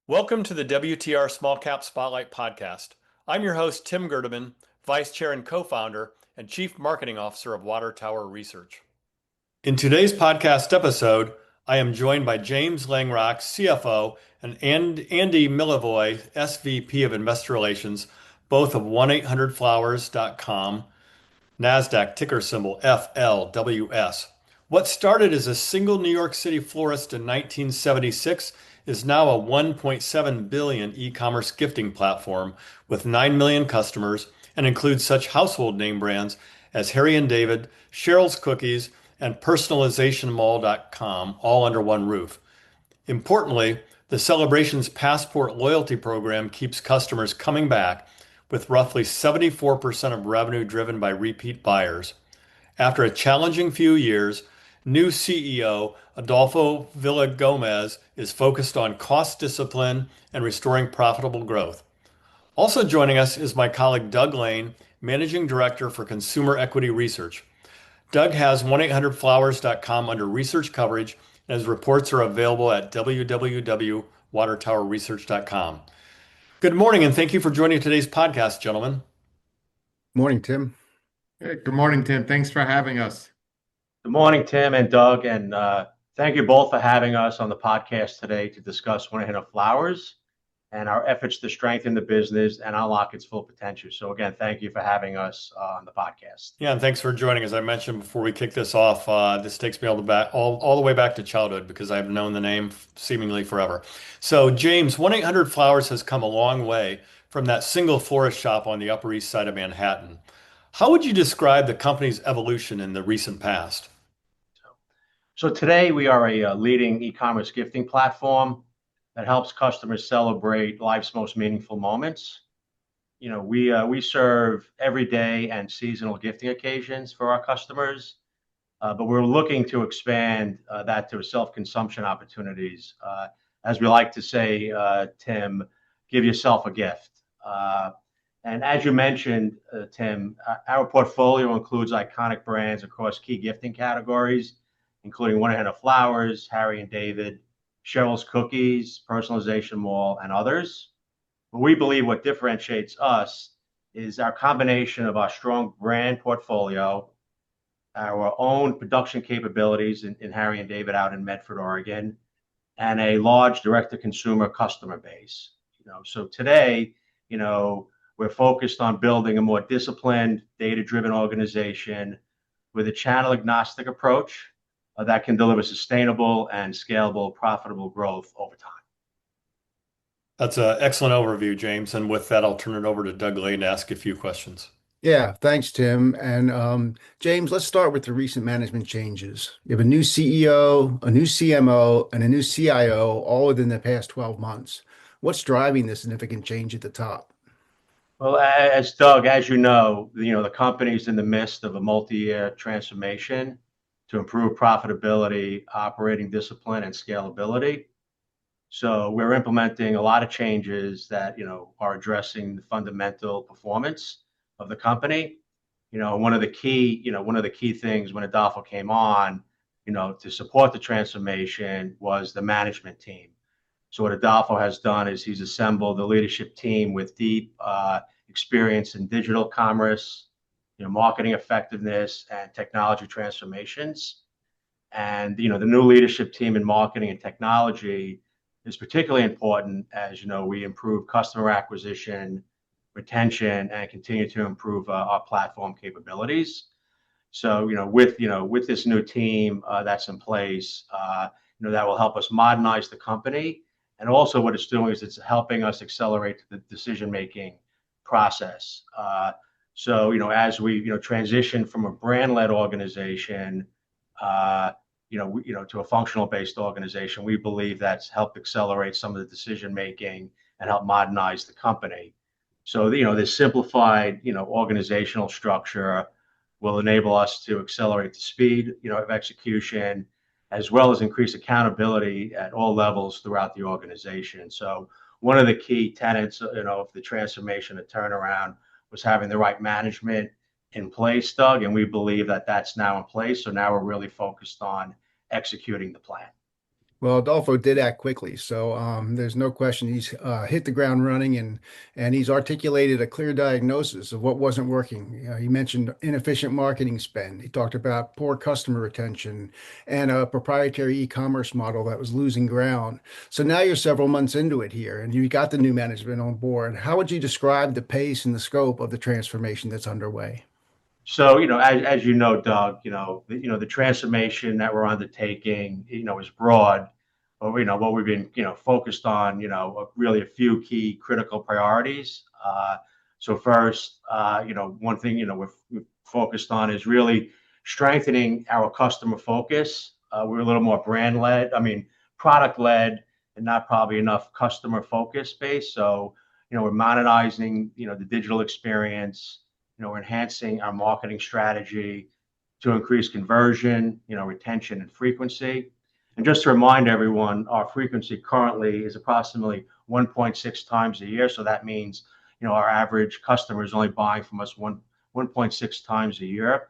Welcome to the WTR Small Cap Spotlight podcast. I'm your host, Tim Gerdeman, Vice Chair and Co-founder and Chief Marketing Officer of Water Tower Research. In today's podcast episode, I am joined by James Langrock, CFO, and Andy Milevoj, SVP of Investor Relations, both of 1-800-Flowers.com, NASDAQ ticker symbol FLWS. What started as a single New York City florist in 1976 is now a 1.7 billion e-commerce gifting platform with 9 million customers and includes such household name brands as Harry and David, Cheryl's Cookies, and personalizationmall.com, all under one roof. Importantly, the Celebrations Passport loyalty program keeps customers coming back, with roughly 74% of revenue driven by repeat buyers. After a challenging few years, new CEO Adolfo Villagomez is focused on cost discipline and restoring profitable growth. Also joining us is my colleague Doug Lane, Managing Director for Consumer Equity Research. Doug has 1-800-Flowers.com under research coverage, and his reports are available at www.watertowerresearch.com. Good morning, and thank you for joining today's podcast, gentlemen. Morning, Tim. Hey, good morning, Tim. Thanks for having us. Good morning, Tim and Doug, and thank you both for having us on the podcast today to discuss 1-800-Flowers and our efforts to strengthen the business and unlock its full potential. So again, thank you for having us on the podcast. Yeah, and thanks for joining. As I mentioned before we kick this off, this takes me all the way back to childhood because I've known the name seemingly forever. So James, 1-800-Flowers has come a long way from that single florist shop on the Upper East Side of Manhattan. How would you describe the company's evolution in the recent past? So today we are a leading e-commerce gifting platform that helps customers celebrate life's most meaningful moments. You know, we serve everyday and seasonal gifting occasions for our customers, but we're looking to expand that to self-consumption opportunities. As we like to say, Tim, give yourself a gift. And as you mentioned, Tim, our portfolio includes iconic brands across key gifting categories, including 1-800-Flowers, Harry and David, Cheryl's Cookies, Personalization Mall, and others. But we believe what differentiates us is our combination of our strong brand portfolio, our own production capabilities in Harry and David out in Medford, Oregon, and a large direct-to-consumer customer base. So today, we're focused on building a more disciplined, data-driven organization with a channel-agnostic approach that can deliver sustainable and scalable, profitable growth over time. That's an excellent overview, James. And with that, I'll turn it over to Doug Lane to ask a few questions. Yeah, thanks, Tim. And James, let's start with the recent management changes. You have a new CEO, a new CMO, and a new CIO, all within the past 12 months. What's driving this significant change at the top? Well, as you know, the company's in the midst of a multi-year transformation to improve profitability, operating discipline, and scalability. So we're implementing a lot of changes that are addressing the fundamental performance of the company. One of the key things when Adolfo came on, to support the transformation was the management team. So what Adolfo has done is he's assembled a leadership team with deep experience in digital commerce, marketing effectiveness, and technology transformations. And the new leadership team in marketing and technology is particularly important as we improve customer acquisition, retention, and continue to improve our platform capabilities. So with this new team that's in place, that will help us modernize the company. And also what it's doing is it's helping us accelerate the decision-making process. So as we transition from a brand-led organization to a functional-based organization, we believe that's helped accelerate some of the decision-making and help modernize the company. So this simplified organizational structure will enable us to accelerate the speed of execution, as well as increase accountability at all levels throughout the organization. So one of the key tenets of the transformation and turnaround was having the right management in place, Doug, and we believe that that's now in place. So now we're really focused on executing the plan. Well, Adolfo did act quickly, so there's no question he's hit the ground running and he's articulated a clear diagnosis of what wasn't working. He mentioned inefficient marketing spend. He talked about poor customer retention and a proprietary e-commerce model that was losing ground. So now you're several months into it here, and you got the new management on board. How would you describe the pace and the scope of the transformation that's underway? So, as you know, Doug, the transformation that we're undertaking, is broad, but what we've been, focused on, really a few key critical priorities. So first, one thing, we've focused on is really strengthening our customer focus. We're a little more brand led, product led, and not probably enough customer focus based. So, we're modernizing, the digital experience. We're enhancing our marketing strategy to increase conversion, retention and frequency. And just to remind everyone, our frequency currently is approximately 1.6 times a year. So that means, our average customer is only buying from us 1.6 times a year.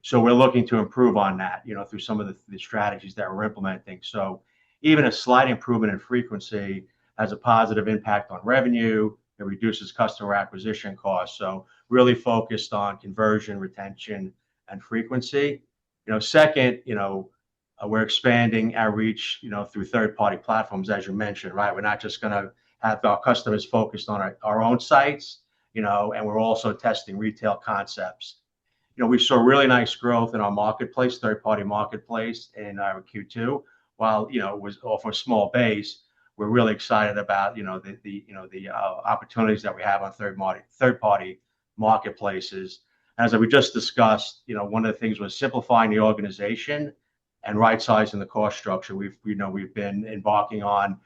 So we're looking to improve on that, through some of the strategies that we're implementing. So even a slight improvement in frequency has a positive impact on revenue. It reduces customer acquisition costs. So really focused on conversion, retention, and frequency. Second, we're expanding our reach, through third-party platforms, as you mentioned, right? We're not just going to have our customers focused on our own sites, and we're also testing retail concepts. We saw really nice growth in our marketplace, third-party marketplace in our Q2. While it was off a small base, we're really excited about the opportunities that we have on third-party marketplaces. As we just discussed, one of the things was simplifying the organization and right-sizing the cost structure. We've been embarking on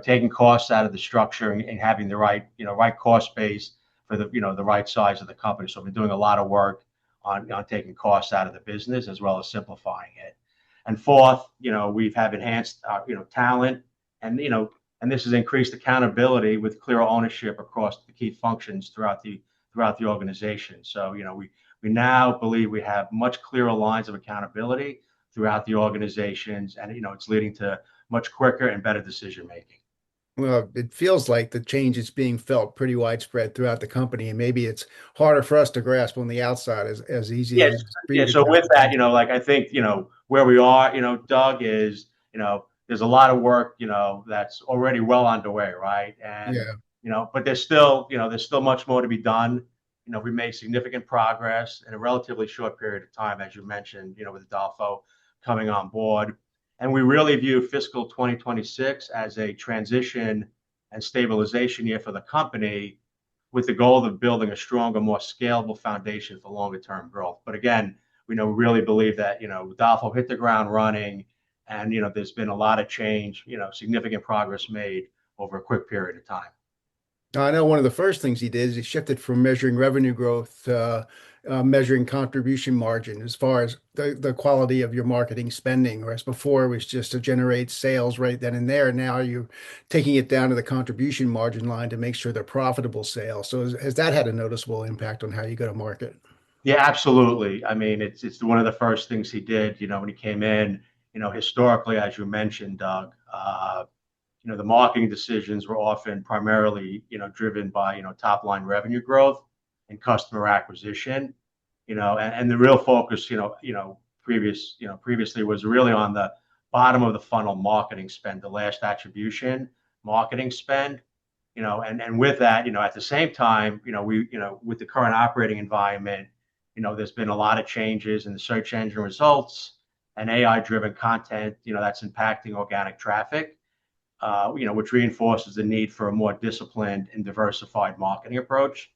taking costs out of the structure and having the right cost base for the right size of the company. So we've been doing a lot of work on taking costs out of the business as well as simplifying it. And fourth, we have enhanced our talent, and and this has increased accountability with clear ownership across the key functions throughout the organization. So we now believe we have much clearer lines of accountability throughout the organizations, and it's leading to much quicker and better decision making. Well, it feels like the change is being felt pretty widespread throughout the company, and maybe it's harder for us to grasp on the outside as easy as Yes, it is for you yeah. to So grasp with on the that, inside. I think where we are, Doug, is there's a lot of work that's already well underway, right? And Yeah. but there's still much more to be done. We made significant progress in a relatively short period of time, as you mentioned, with Adolfo coming on board. And we really view fiscal 2026 as a transition and stabilization year for the company, with the goal of building a stronger, more scalable foundation for longer term growth. But again, we really believe that Adolfo hit the ground running, and there's been a lot of change, significant progress made over a quick period of time. I know one of the first things he did is he shifted from measuring revenue growth to measuring contribution margin as far as the quality of your marketing spending, whereas before it was just to generate sales right then and there. Now you're taking it down to the contribution margin line to make sure they're profitable sales. So has that had a noticeable impact on how you go to market? Yeah, absolutely. I mean, it's one of the first things he did, when he came in. Historically, as you mentioned, Doug, the marketing decisions were often primarily, driven by, top line revenue growth and customer acquisition, and the real focus, previously was really on the bottom of the funnel marketing spend, the last attribution marketing spend, and with that, at the same time, with the current operating environment, there's been a lot of changes in the search engine results and AI driven content, that's impacting organic traffic, which reinforces the need for a more disciplined and diversified marketing approach.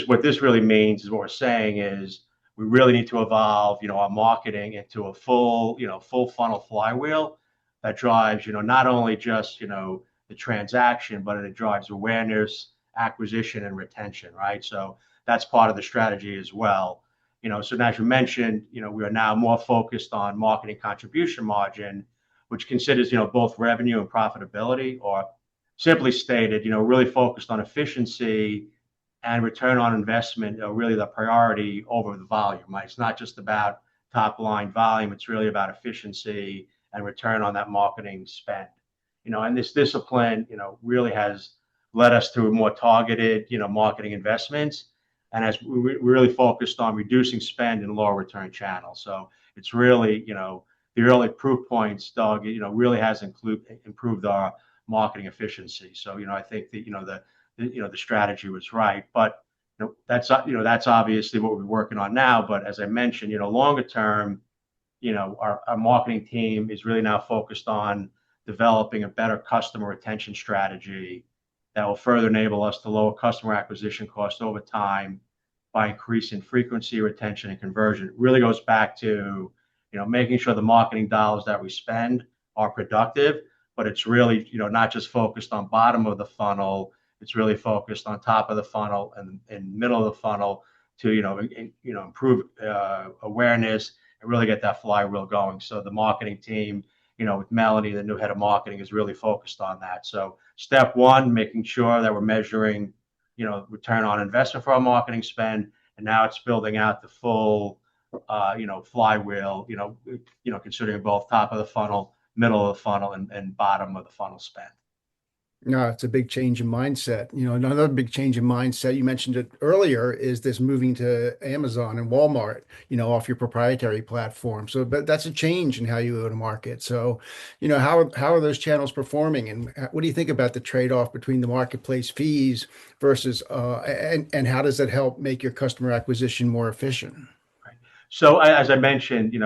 What this really means is what we're saying is we really need to evolve, our marketing into a full funnel flywheel that drives, not only just, the transaction, but it drives awareness, acquisition, and retention, right? So that's part of the strategy as well. So as you mentioned, we are now more focused on marketing contribution margin, which considers, both revenue and profitability, or simply stated, really focused on efficiency and return on investment, really the priority over the volume, right? It's not just about top line volume. It's really about efficiency and return on that marketing spend. And this discipline, really has led us to more targeted, marketing investments, and as we really focused on reducing spend in lower return channels. So it's really, the early proof points, Doug, really has improved our marketing efficiency. So, I think that, the strategy was right, but that's obviously what we're working on now. But as I mentioned, longer term, our marketing team is really now focused on developing a better customer retention strategy that will further enable us to lower customer acquisition costs over time by increasing frequency, retention, and conversion. It really goes back to, making sure the marketing dollars that we spend are productive, but it's really, not just focused on bottom of the funnel. It's really focused on top of the funnel and middle of the funnel to, improve awareness and really get that flywheel going. So the marketing team, with Melanie, the new head of marketing, is really focused on that. So step one, making sure that we're measuring, return on investment for our marketing spend, and now it's building out the full, flywheel, considering both top of the funnel, middle of the funnel, and bottom of the funnel spend. No, it's a big change in mindset. Another big change in mindset, you mentioned it earlier, is this moving to Amazon and Walmart, off your proprietary platform. So, but that's a change in how you go to market. So, how are those channels performing, and what do you think about the trade-off between the marketplace fees versus and how does that help make your customer acquisition more efficient? Right. So as I mentioned,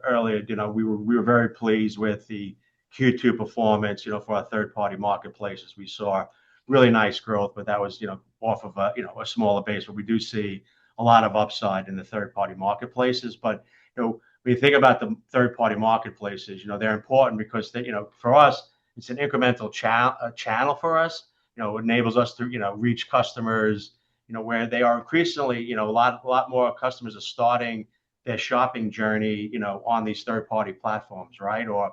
earlier, we were very pleased with the Q2 performance, for our third-party marketplaces. We saw really nice growth, but that was, off of a smaller base. But we do see a lot of upside in the third-party marketplaces. But when you think about the third-party marketplaces, they're important because they, for us, it's an incremental channel for us. It enables us to, reach customers, where they are increasingly, a lot more customers are starting their shopping journey, on these third-party platforms, right? Or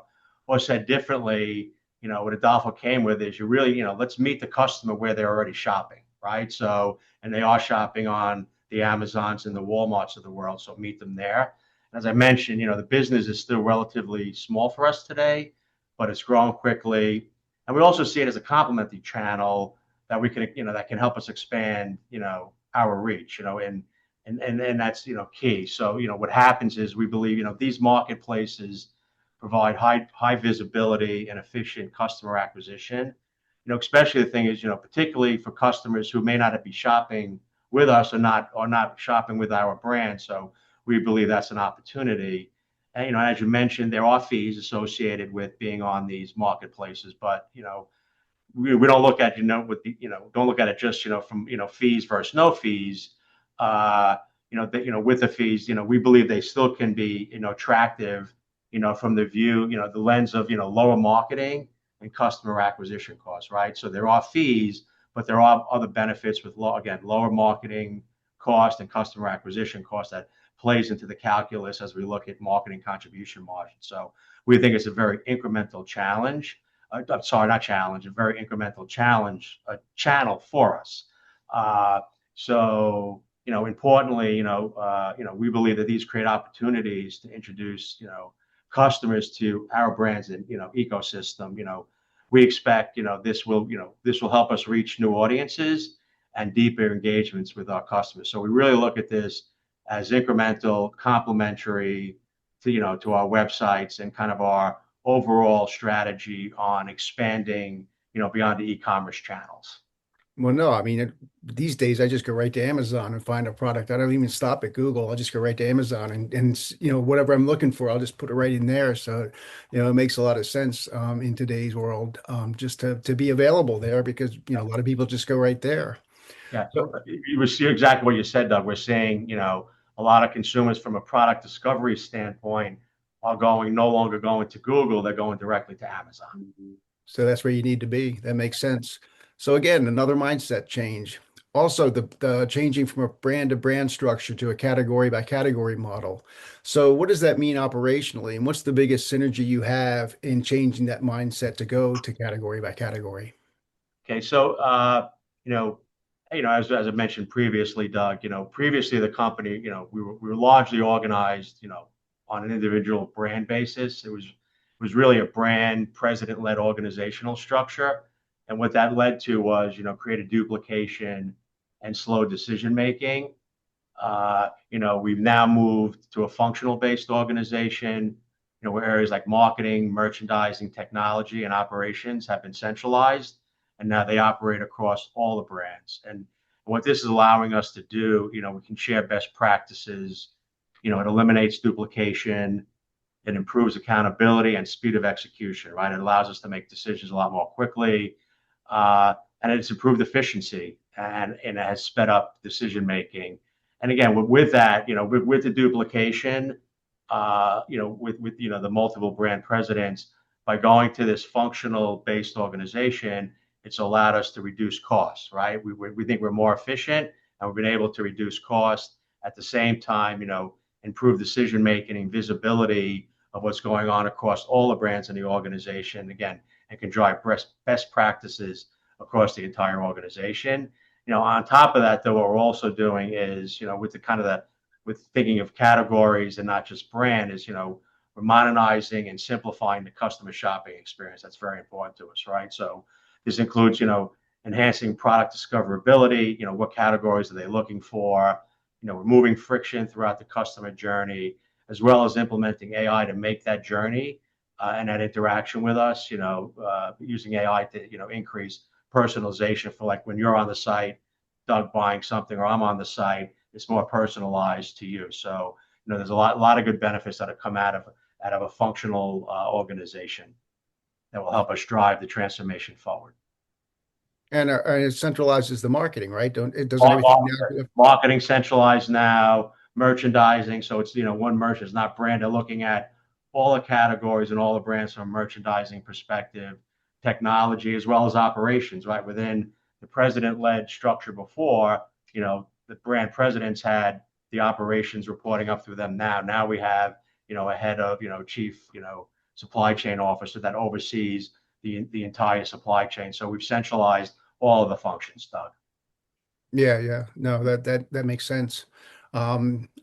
said differently, what Adolfo came with is you really, let's meet the customer where they're already shopping, right? So, and they are shopping on the Amazons and the Walmarts of the world, so meet them there. As I mentioned, the business is still relatively small for us today, but it's growing quickly. And we also see it as a complementary channel that we can, that can help us expand, our reach, and that's, key. So, what happens is we believe, these marketplaces provide high visibility and efficient customer acquisition. Especially the thing is, particularly for customers who may not be shopping with us or not shopping with our brand. So we believe that's an opportunity. And as you mentioned, there are fees associated with being on these marketplaces, but we don't look at don't look at it just from fees versus no fees. With the fees, we believe they still can be attractive, from the view, the lens of lower marketing and customer acquisition costs, right? So there are fees, but there are other benefits with lower marketing cost and customer acquisition cost that plays into the calculus as we look at marketing contribution margin. So we think it's a very incremental challenge. I'm sorry, not challenge, a very incremental channel for us. So, importantly, we believe that these create opportunities to introduce, customers to our brands and, ecosystem. We expect, this will help us reach new audiences and deeper engagements with our customers. So we really look at this as incremental, complementary to our websites and kind of our overall strategy on expanding, beyond the e-commerce channels. Well, no, I mean, these days I just go right to Amazon and find a product. I don't even stop at Google. I'll just go right to Amazon and whatever I'm looking for, I'll just put it right in there. So, it makes a lot of sense in today's world, just to be available there because, a lot of people just go right there. Yeah, So, you were exactly what you said, Doug. We're seeing, a lot of consumers from a product discovery standpoint are no longer going to Google, they're going directly to Amazon. so that's where you need to be. That makes sense. So again, another mindset change. Also, the changing from a brand to brand structure to a category by category model. So what does that mean operationally? And what's the biggest synergy you have in changing that mindset to go to category by category? Okay, so as I mentioned previously, Doug, previously the company, we were largely organized, on an individual brand basis. was really a brand president-led organizational structure. And what that led to was, created duplication and slow decision making. We've now moved to a functional based organization, where areas like marketing, merchandising, technology, and operations have been centralized, and now they operate across all the brands. And what this is allowing us to do, we can share best practices. It eliminates duplication, it improves accountability and speed of execution, right? It allows us to make decisions a lot more quickly, and it's improved efficiency, and it has sped up decision making. And again, with that, with the duplication, with the multiple brand presidents, by going to this functional based organization, it's allowed us to reduce costs, right? We think we're more efficient, and we've been able to reduce costs at the same time, improve decision making and visibility of what's going on across all the brands in the organization. Again, and can drive best practices across the entire organization. On top of that, though, what we're also doing is, with the kind of with thinking of categories and not just brand, is, we're modernizing and simplifying the customer shopping experience. That's very important to us, right? So this includes, enhancing product discoverability. What categories are they looking for? Removing friction throughout the customer journey, as well as implementing AI to make that journey and that interaction with us, using AI to, increase personalization for, like, when you're on the site, Doug, buying something, or I'm on the site, it's more personalized to you. So, there's a lot of good benefits that have come out of a functional organization that will help us drive the transformation forward. And it centralizes the marketing, right? Don't it doesn't everything now? Marketing centralized now, merchandising. So it's, one merchant is not brand. They're looking at all the categories and all the brands from a merchandising perspective, technology, as well as operations, right? Within the president-led structure before, the brand presidents had the operations reporting up through them. Now we have, a head of, chief, supply chain officer that oversees the entire supply chain. So we've centralized all of the functions, Doug. Yeah, yeah. No, that makes sense.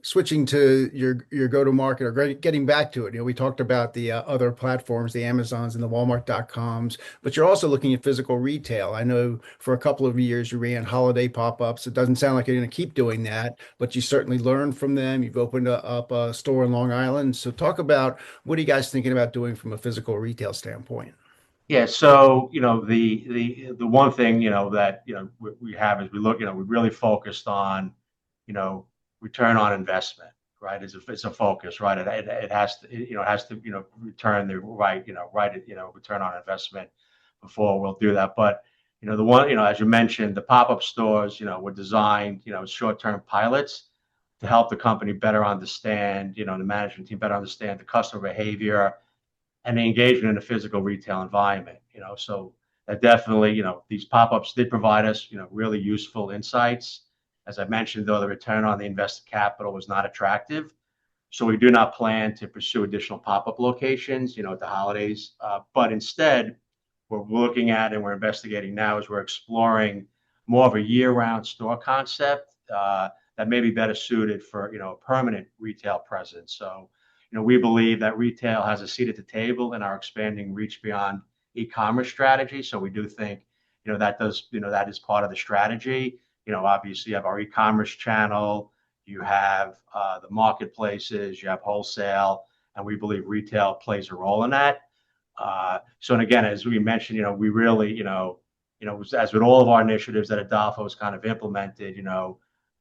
Switching to your go-to-market, or getting back to it, we talked about the other platforms, the Amazons and the Walmart.coms, but you're also looking at physical retail. I know for a couple of years you ran holiday pop-ups. It doesn't sound like you're going to keep doing that, but you certainly learned from them. You've opened up a store in Long Island. So talk about, what are you guys thinking about doing from a physical retail standpoint? Yeah, so the one thing that we have is we look, we really focused on you know return on investment, right? It's a focus, right? It has to return the return on investment before we'll do that. But the one, as you mentioned, the pop-up stores were designed, short-term pilots to help the company better understand, the management team better understand the customer behavior and the engagement in the physical retail environment. So that definitely, these pop-ups did provide us, really useful insights. As I mentioned, though, the return on the invested capital was not attractive. So we do not plan to pursue additional pop-up locations, at the holidays. But instead, what we're looking at and we're investigating now is we're exploring more of a year-round store concept that may be better suited for, a permanent retail presence. So, we believe that retail has a seat at the table in our expanding reach beyond e-commerce strategy. So we do think, that is part of the strategy. Obviously you have our e-commerce channel, you have the marketplaces, you have wholesale, and we believe retail plays a role in that. So, and again, as we mentioned, we really, as with all of our initiatives that Adolfo has kind of implemented,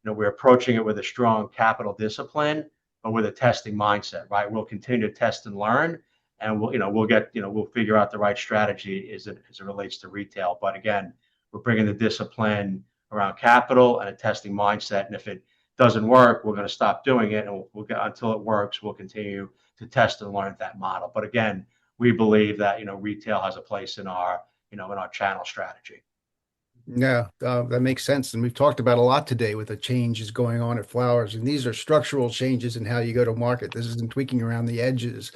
we're approaching it with a strong capital discipline, but with a testing mindset, right? We'll continue to test and learn, and we'll figure out the right strategy as it relates to retail. But again, we're bringing the discipline around capital and a testing mindset. And if it doesn't work, we're going to stop doing it, and we'll get until it works. We'll continue to test and learn that model. But again, we believe that retail has a place in our channel strategy. Yeah, that makes sense. And we've talked about a lot today with the changes going on at Flowers. And these are structural changes in how you go to market. This isn't tweaking around the edges.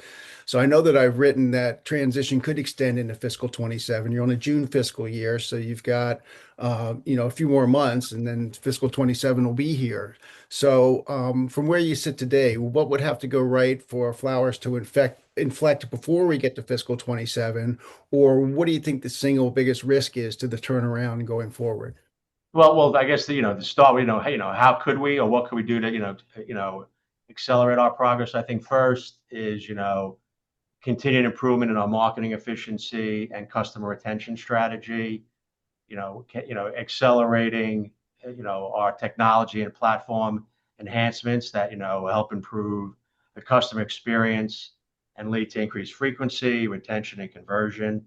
So I know that I've written that transition could extend into fiscal 27. You're on a June fiscal year, so you've got a few more months, and then fiscal 27 will be here. So from where you sit today, what would have to go right for flowers to inflect before we get to fiscal 27? Or what do you think the single biggest risk is to the turnaround going forward? Well, I guess the start. How could we, or what could we do to accelerate our progress? I think first is continued improvement in our marketing efficiency and customer retention strategy. Accelerating our technology and platform enhancements that help improve the customer experience and lead to increased frequency, retention, and conversion.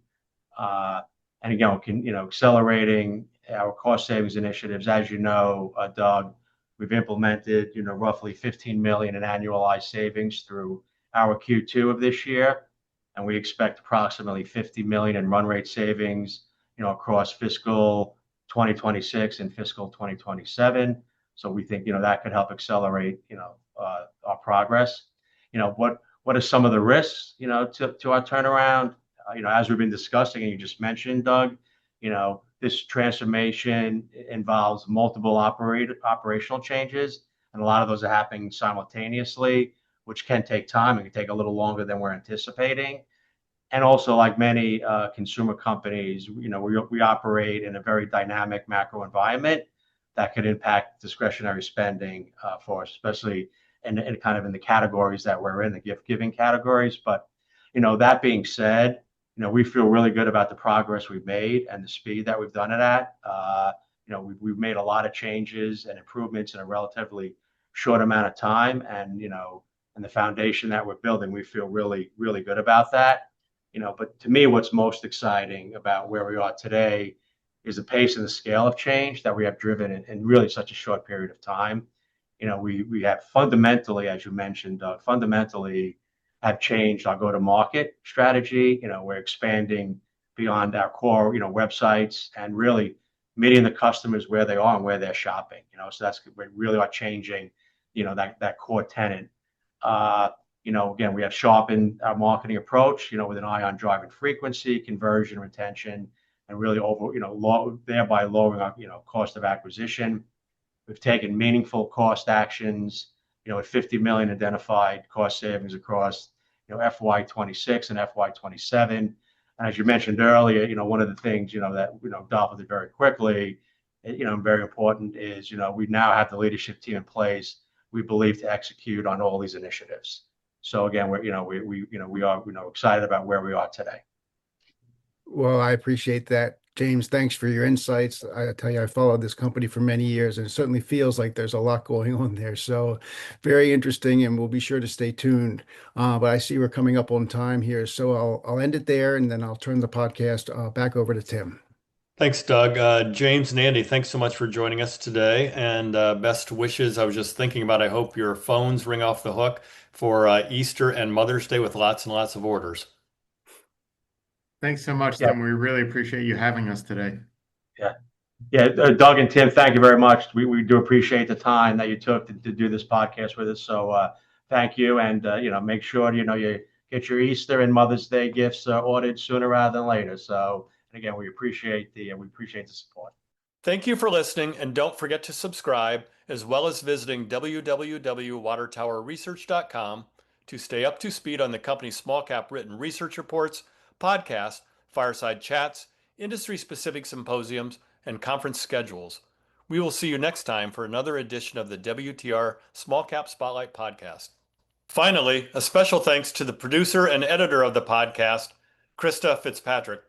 Uh, and again, accelerating our cost savings initiatives. As you know, Doug, we've implemented roughly 15 million in annualized savings through our Q2 of this year, and we expect approximately 50 million in run rate savings across fiscal 2026 and fiscal 2027. So we think that could help accelerate our progress. What are some of the risks to our turnaround? As we've been discussing, and you just mentioned, Doug, this transformation involves multiple operational changes, and a lot of those are happening simultaneously, which can take time and can take a little longer than we're anticipating. And also, like many consumer companies, we operate in a very dynamic macro environment that could impact discretionary spending for us, especially in kind of in the categories that we're in, the gift giving categories. But that being said, we feel really good about the progress we've made and the speed that we've done it at. We've made a lot of changes and improvements in a relatively short amount of time, and and the foundation that we're building, we feel really, really good about that. But to me, what's most exciting about where we are today is the pace and the scale of change that we have driven in really such a short period of time. We have fundamentally, as you mentioned, fundamentally have changed our go-to-market strategy. We're expanding beyond our core, websites, and really meeting the customers where they are and where they're shopping. So we really are changing, that core tenant. Again, we have sharpened our marketing approach, with an eye on driving frequency, conversion, retention, and really thereby lowering our, cost of acquisition. We've taken meaningful cost actions, with 50 million identified cost savings across, FY26 and FY27. And as you mentioned earlier, one of the things, that, Adolfo did very quickly, very important is, we now have the leadership team in place, we believe, to execute on all these initiatives. So again, we are excited about where we are today. Well, I appreciate that, James. Thanks for your insights. I tell you, I followed this company for many years, and it certainly feels like there's a lot going on there. So very interesting, and we'll be sure to stay tuned. But I see we're coming up on time here, so I'll end it there, and then I'll turn the podcast back over to Tim. Thanks, Doug. James and Andy, thanks so much for joining us today, and best wishes. I was just thinking about, I hope your phones ring off the hook for Easter and Mother's Day with lots and lots of orders. Thanks so much, Yeah, Tim. We really appreciate you having us today. yeah, yeah. Doug and Tim, thank you very much. We do appreciate the time that you took to do this podcast with us. So thank you, and make sure you get your Easter and Mother's Day gifts ordered sooner rather than later. So again, we appreciate the support. Thank you for listening, and don't forget to subscribe, as well as visiting www.watertowerresearch.com to stay up to speed on the company's small cap written research reports, podcasts, fireside chats, industry-specific symposiums, and conference schedules. We will see you next time for another edition of the WTR Small Cap Spotlight podcast. Finally, a special thanks to the producer and editor of the podcast, Krista Fitzpatrick.